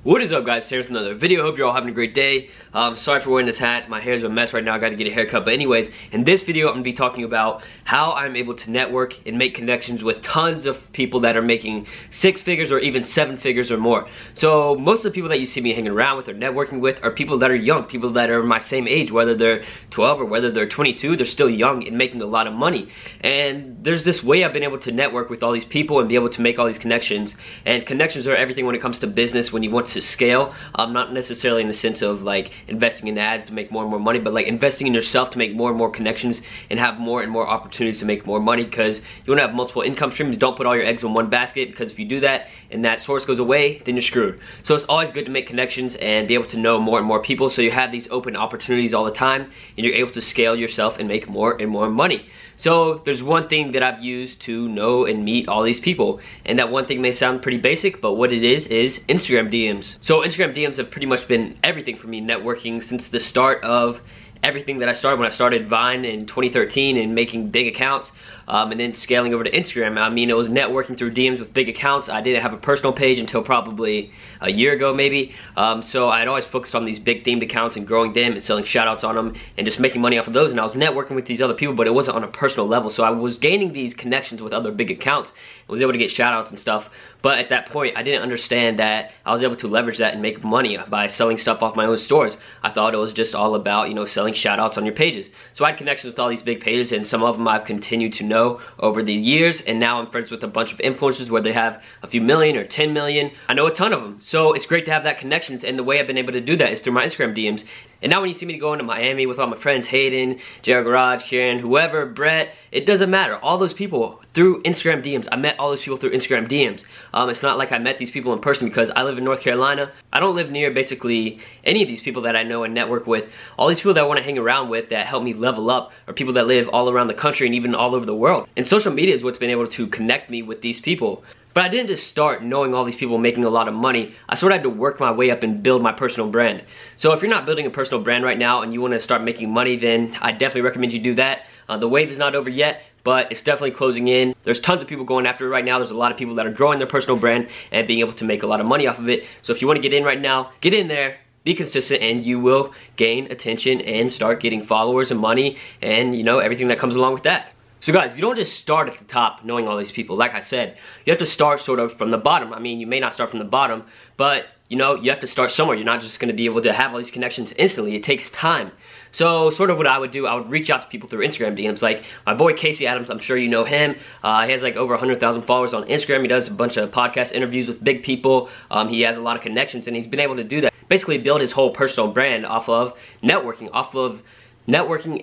What is up, guys? Here's another video. Hope you're all having a great day. Sorry for wearing this hat. My hair's a mess right now. I got to get a haircut. But anyways, in this video, I'm going to be talking about how I'm able to network and make connections with tons of people that are making 6 figures or even 7 figures or more. So most of the people that you see me hanging around with or networking with are people that are young, people that are my same age, whether they're 12 or whether they're 22, they're still young and making a lot of money. And there's this way I've been able to network with all these people and be able to make all these connections. And connections are everything when it comes to business when you want to scale. Not necessarily in the sense of like investing in ads to make more and more money, but like investing in yourself to make more and more connections and have more and more opportunities to make more money, because you want to have multiple income streams. Don't put all your eggs in one basket, because if you do that and that source goes away, then you're screwed. So it's always good to make connections and be able to know more and more people, so you have these open opportunities all the time and you're able to scale yourself and make more and more money. So there's one thing that I've used to know and meet all these people, and that one thing may sound pretty basic, but what it is Instagram DMs. So Instagram DMs have pretty much been everything for me networking since the start of everything that I started when I started Vine in 2013 and making big accounts, and then scaling over to Instagram. I mean, it was networking through DMs with big accounts. I didn't have a personal page until probably a year ago maybe, so I'd always focused on these big themed accounts and growing them and selling shoutouts on them and just making money off of those, and I was networking with these other people, but it wasn't on a personal level. So I was gaining these connections with other big accounts and was able to get shoutouts and stuff, but at that point I didn't understand that I was able to leverage that and make money by selling stuff off my own stores. I thought it was just all about, you know, selling shoutouts on your pages. So I had connections with all these big pages, and some of them I've continued to know over the years, and now I'm friends with a bunch of influencers where they have a few million or 10 million. I know a ton of them, so it's great to have that connections, and the way I've been able to do that is through my Instagram DMs. And now when you see me going to Miami with all my friends, Hayden, JR Garage, Kieran, whoever, Brett, it doesn't matter. All those people through Instagram DMs. I met all those people through Instagram DMs. It's not like I met these people in person, because I live in North Carolina. I don't live near basically any of these people that I know and network with. All these people that I want to hang around with that help me level up are people that live all around the country and even all over the world. And social media is what's been able to connect me with these people. But I didn't just start knowing all these people making a lot of money. I sort of had to work my way up and build my personal brand. So if you're not building a personal brand right now and you want to start making money, then I definitely recommend you do that. The wave is not over yet, but it's definitely closing in. There's tons of people going after it right now. There's a lot of people that are growing their personal brand and being able to make a lot of money off of it. So if you want to get in right now, get in there, be consistent, and you will gain attention and start getting followers and money and, you know, everything that comes along with that. So guys, you don't just start at the top knowing all these people. Like I said, you have to start sort of from the bottom. I mean, you may not start from the bottom, but you know, you have to start somewhere. You're not just going to be able to have all these connections instantly. It takes time. So sort of what I would do, I would reach out to people through Instagram DMs. Like my boy Casey Adams, I'm sure you know him. He has like over 100,000 followers on Instagram. He does a bunch of podcast interviews with big people. He has a lot of connections, and he's been able to do that. Basically build his whole personal brand off of networking,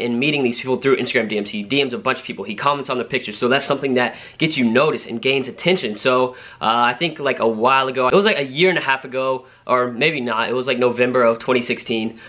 and meeting these people through Instagram DMs. He DMs a bunch of people. He comments on the pictures. So that's something that gets you noticed and gains attention. So I think like a while ago, it was like a year and a half ago, or maybe not, it was like November of 2016.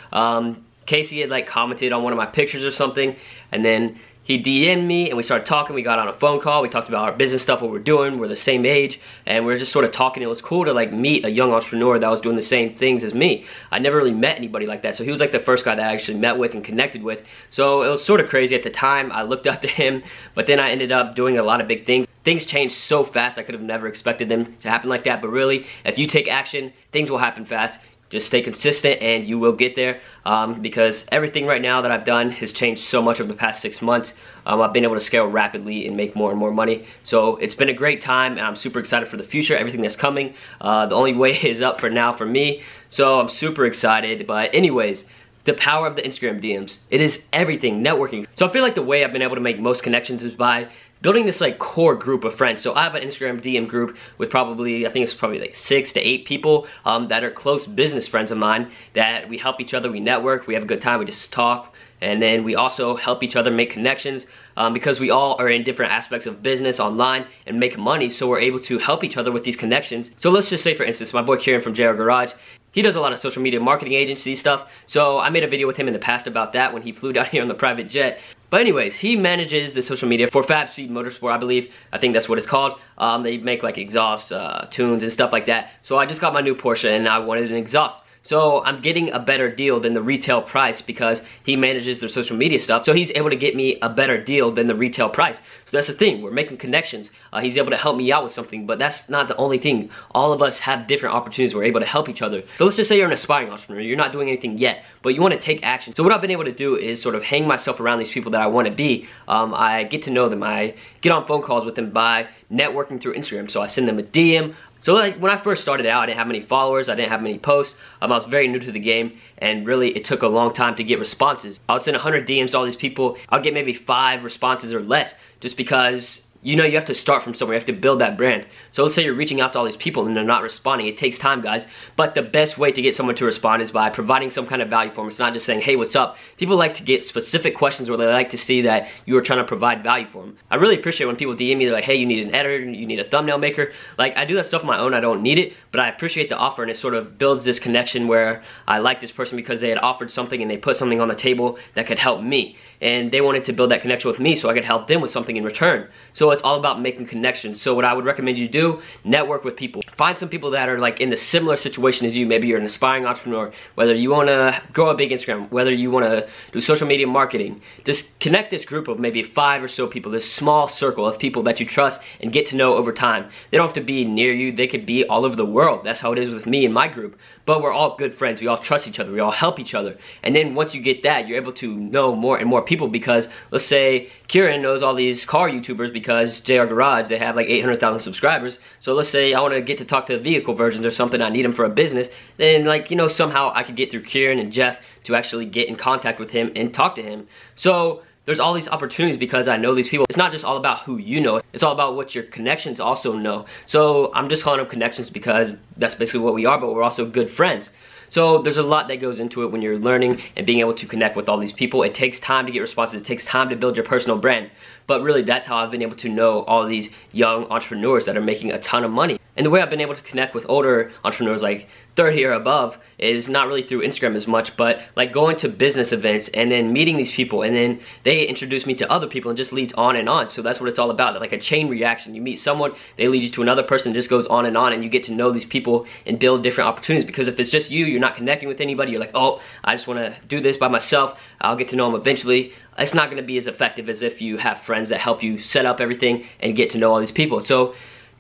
Casey had like commented on one of my pictures or something, and then he DM'd me and we started talking. We got on a phone call. We talked about our business stuff, what we're doing. We're the same age, and we were just sort of talking. It was cool to like meet a young entrepreneur that was doing the same things as me. I never really met anybody like that, so he was like the first guy that I actually met with and connected with. So it was sort of crazy at the time. I looked up to him, but then I ended up doing a lot of big things. Things changed so fast, I could have never expected them to happen like that, but really, if you take action, things will happen fast. Just stay consistent and you will get there, because everything right now that I've done has changed so much over the past 6 months. I've been able to scale rapidly and make more and more money. So it's been a great time, and I'm super excited for the future, everything that's coming. The only way is up for now for me, so I'm super excited. But anyways, the power of the Instagram DMs. It is everything, networking. So I feel like the way I've been able to make most connections is by building this like core group of friends. So I have an Instagram DM group with probably, I think it's probably like 6 to 8 people that are close business friends of mine, that we help each other, we network, we have a good time, we just talk, and then we also help each other make connections, because we all are in different aspects of business online and make money, so we're able to help each other with these connections. So let's just say, for instance, my boy Kieran from JR Garage, he does a lot of social media marketing agency stuff, so I made a video with him in the past about that when he flew down here on the private jet. But anyways, he manages the social media for Fab Speed Motorsport, I believe. I think that's what it's called. They make like exhaust tunes and stuff like that. So I just got my new Porsche and I wanted an exhaust. So I'm getting a better deal than the retail price because he manages their social media stuff. So he's able to get me a better deal than the retail price. So that's the thing, we're making connections. He's able to help me out with something, but that's not the only thing. All of us have different opportunities. We're able to help each other. So let's just say you're an aspiring entrepreneur. You're not doing anything yet, but you want to take action. So what I've been able to do is sort of hang myself around these people that I want to be. I get to know them. I get on phone calls with them by networking through Instagram. So I send them a DM. So like when I first started out, I didn't have many followers, I didn't have many posts, I was very new to the game, and really it took a long time to get responses. I would send 100 DMs to all these people, I'll get maybe 5 responses or less, just because you know you have to start from somewhere, you have to build that brand. So let's say you're reaching out to all these people and they're not responding. It takes time, guys, but the best way to get someone to respond is by providing some kind of value for them. It's not just saying, hey, what's up? People like to get specific questions where they like to see that you are trying to provide value for them. I really appreciate when people DM me, they're like, hey, you need an editor, you need a thumbnail maker. Like, I do that stuff on my own, I don't need it, but I appreciate the offer, and it sort of builds this connection where I like this person because they had offered something and they put something on the table that could help me. And they wanted to build that connection with me so I could help them with something in return. So it's all about making connections. So what I would recommend you do, network with people. Find some people that are like in the similar situation as you. Maybe you're an aspiring entrepreneur, whether you want to grow a big Instagram, whether you want to do social media marketing. Just connect this group of maybe 5 or so people, this small circle of people that you trust and get to know over time. They don't have to be near you, they could be all over the world. That's how it is with me and my group. But we're all good friends, we all trust each other, we all help each other. And then once you get that, you're able to know more and more people, because let's say Kieran knows all these car YouTubers because JR Garage, they have like 800,000 subscribers. So let's say I want to get to talk to vehicle versions or something, I need them for a business, then like, you know, somehow I could get through Kieran and Jeff to actually get in contact with him and talk to him. So there's all these opportunities because I know these people. It's not just all about who you know, it's all about what your connections also know. So I'm just calling them connections because that's basically what we are, but we're also good friends. So there's a lot that goes into it when you're learning and being able to connect with all these people. It takes time to get responses, it takes time to build your personal brand. But really, that's how I've been able to know all these young entrepreneurs that are making a ton of money. And the way I've been able to connect with older entrepreneurs like 30 or above is not really through Instagram as much, but like going to business events and then meeting these people, and then they introduce me to other people and just leads on and on. So that's what it's all about, like a chain reaction. You meet someone, they lead you to another person, it just goes on, and you get to know these people and build different opportunities. Because if it's just you, you're not connecting with anybody, you're like, oh, I just want to do this by myself, I'll get to know them eventually. It's not going to be as effective as if you have friends that help you set up everything and get to know all these people. So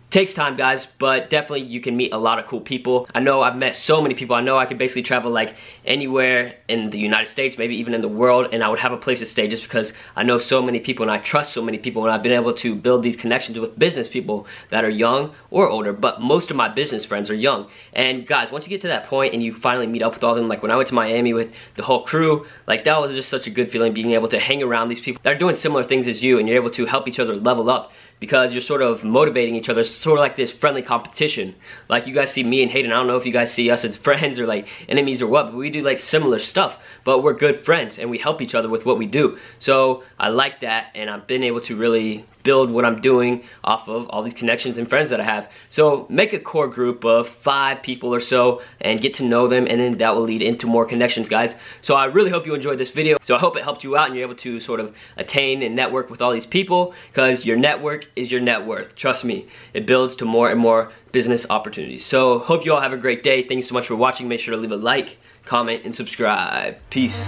takes time, guys, but definitely you can meet a lot of cool people. I know I've met so many people. I know I could basically travel like anywhere in the United States, maybe even in the world, and I would have a place to stay just because I know so many people and I trust so many people, and I've been able to build these connections with business people that are young or older, but most of my business friends are young. And guys, once you get to that point and you finally meet up with all of them, like when I went to Miami with the whole crew, like that was just such a good feeling, being able to hang around these people that are doing similar things as you, and you're able to help each other level up, because you're sort of motivating each other, sort of like this friendly competition. Like you guys see me and Hayden, I don't know if you guys see us as friends or like enemies or what, but we do like similar stuff, but we're good friends and we help each other with what we do. So I like that, and I've been able to really build what I'm doing off of all these connections and friends that I have. So make a core group of 5 people or so and get to know them, and then that will lead into more connections, guys. So I really hope you enjoyed this video. So I hope it helped you out and you're able to sort of attain and network with all these people, because your network is your net worth. Trust me, it builds to more and more business opportunities. So hope you all have a great day. Thank you so much for watching. Make sure to leave a like, comment, and subscribe. Peace.